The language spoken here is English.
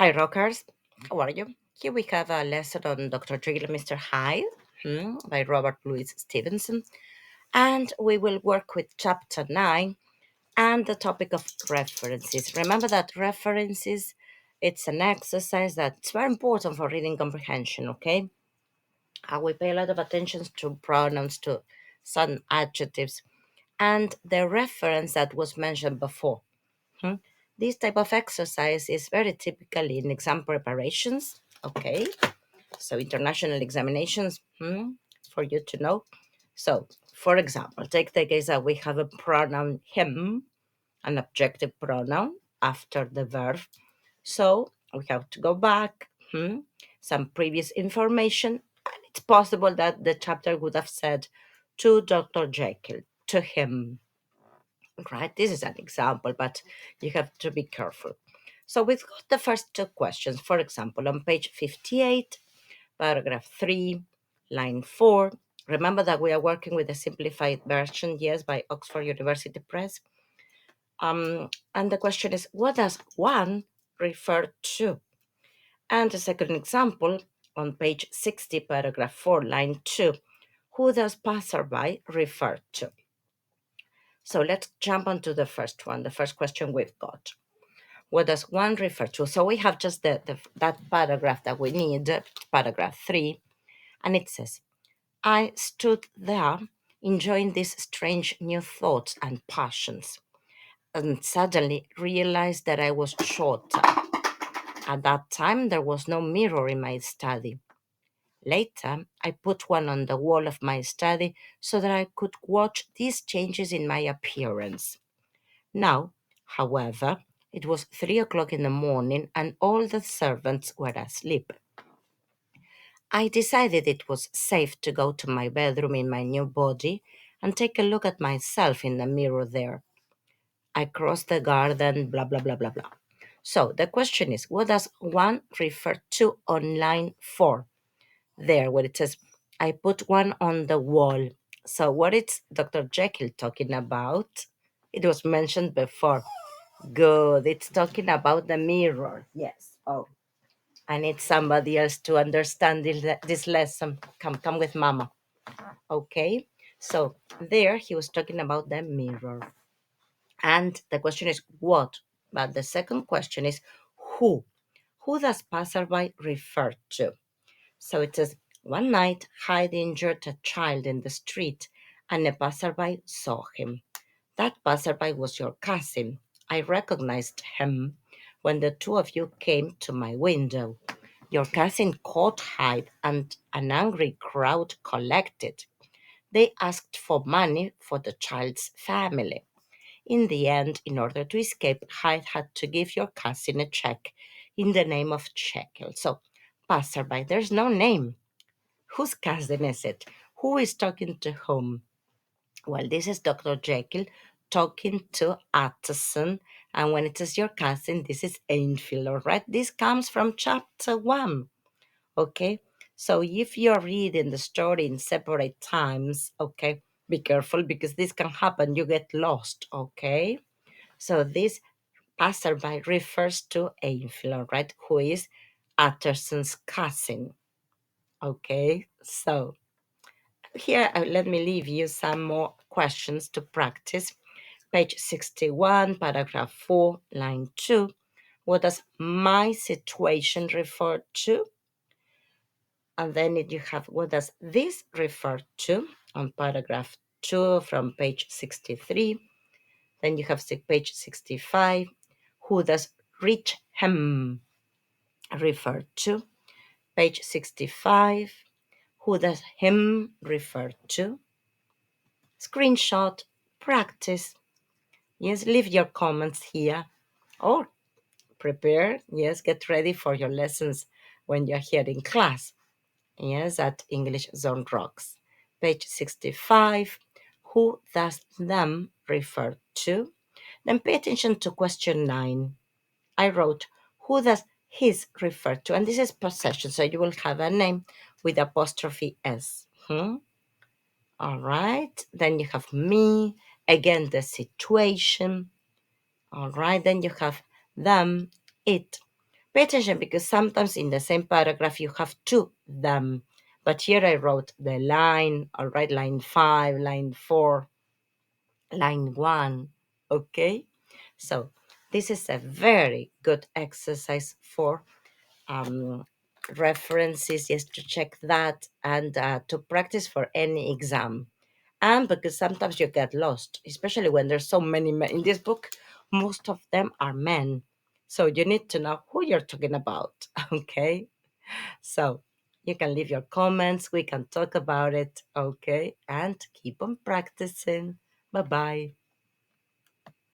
Hi, rockers. How are you? Here we have a lesson on Dr. Jekyll and Mr. Hyde by Robert Louis Stevenson. And we will work with chapter 9 and the topic of references. Remember that references, it's an exercise that's very important for reading comprehension, okay? We pay a lot of attention to pronouns, to some adjectives, and the reference that was mentioned before. This type of exercise is very typical in exam preparations, okay? So international examinations, for you to know. So, for example, take the case that we have a pronoun him, an objective pronoun after the verb. So we have to go back, some previous information, and it's possible that the chapter would have said to Dr. Jekyll, to him, right? This is an example, but you have to be careful. So we've got the first two questions. For example, on page 58, paragraph 3, line 4. Remember that we are working with a simplified version, yes, by Oxford University Press. And the question is, what does one refer to? And the second example, on page 60, paragraph 4, line 2, who does passerby refer to? So let's jump onto the first one, the first question we've got. What does one refer to? So we have just that paragraph that we need, paragraph 3, and it says, I stood there enjoying these strange new thoughts and passions, and suddenly realized that I was shorter. At that time, there was no mirror in my study. Later, I put one on the wall of my study so that I could watch these changes in my appearance. Now, however, it was 3 o'clock in the morning and all the servants were asleep. I decided it was safe to go to my bedroom in my new body and take a look at myself in the mirror there. I crossed the garden, blah, blah, blah, blah, blah. So the question is, what does one refer to on line 4? There, where it says, I put one on the wall. So what is Dr. Jekyll talking about? It was mentioned before. Good. It's talking about the mirror. Yes. Oh, I need somebody else to understand this lesson. Come with mama. Okay. So there he was talking about the mirror. And the question is what? But the second question is who? Who does passerby refer to? So it says, one night Hyde injured a child in the street and a passerby saw him. That passerby was your cousin. I recognized him when the two of you came to my window. Your cousin caught Hyde and an angry crowd collected. They asked for money for the child's family. In the end, in order to escape, Hyde had to give your cousin a check in the name of Jekyll. So, passerby, there's no name. Whose cousin is it? Who is talking to whom? Well, this is Dr. Jekyll talking to Utterson. And when it says your cousin, this is Enfield, all right? This comes from chapter 1, okay? So if you're reading the story in separate times, okay, be careful because this can happen. You get lost, okay? So this passerby refers to Enfield, right? Who is Utterson's cousin, okay? So here, let me leave you some more questions to practice. Page 61, paragraph 4, line 2. What does my situation refer to? And then you have what does this refer to on paragraph 2 from page 63. Then you have page 65. Who does reach him refer to? Page 65. Who does him refer to? Screenshot, practice. Yes, leave your comments here or prepare. Yes, get ready for your lessons when you're here in class. Yes, at English Zone Rocks. Page 65. Who does them refer to? Then pay attention to question 9. I wrote, who does his refer to? And this is possession, so you will have a name with apostrophe S. All right, then you have me, again the situation. All right, then you have them, it. Pay attention because sometimes in the same paragraph you have two them. But here I wrote the line, all right, line 5, line 4, line 1. Okay? So this is a very good exercise for um, references, just to check that and to practice for any exam. And because sometimes you get lost, especially when there's so many men in this book, most of them are men. So you need to know who you're talking about. Okay? So you can leave your comments, we can talk about it. Okay? And keep on practicing. Bye bye.